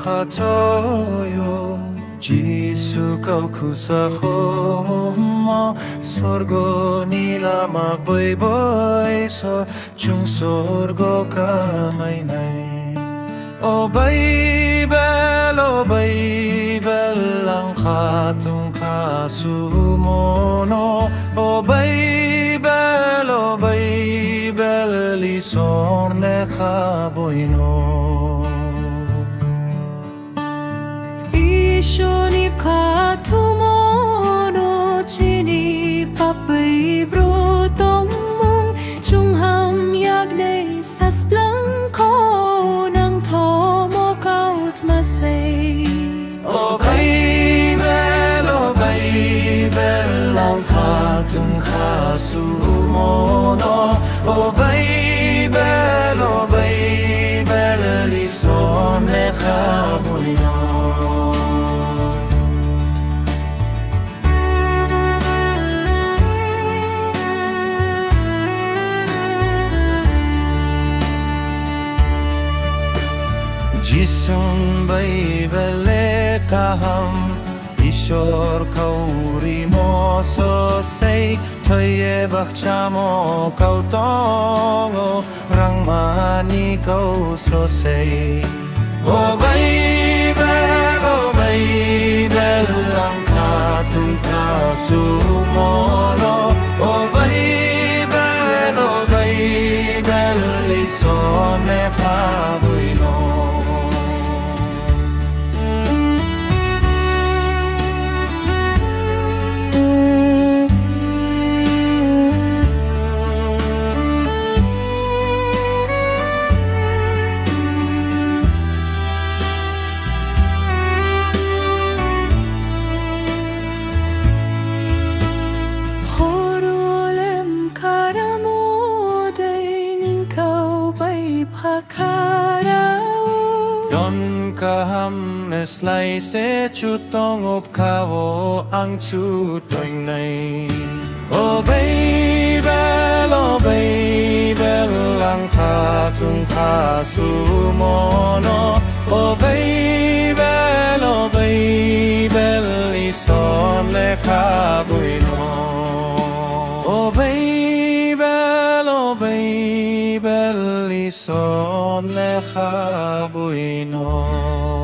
خطایا جیسو کو kusakoma sorgo nilamak boy boy so chung sorgo kamay nay O Bible ang katong kasumono O Bible isor lecha boyno Ishonip katumono chini papai bro tong mong chung ham yagne sas blanco nang thomo kaut masay O Bible ang katong kasumono O Bible isor lecha boyno Jisung Bible kaham Ishor kauri mo so say Toye bakchamo kau tongo Rangmani kau so say O Bible ang katong kasumono O Bible ison lecha boyno Don kaham neslay se chutong up kawo ang chutoing nay O Bible ang katong kasumono O Bible ison lecha boyno O Bible ison lecha boyno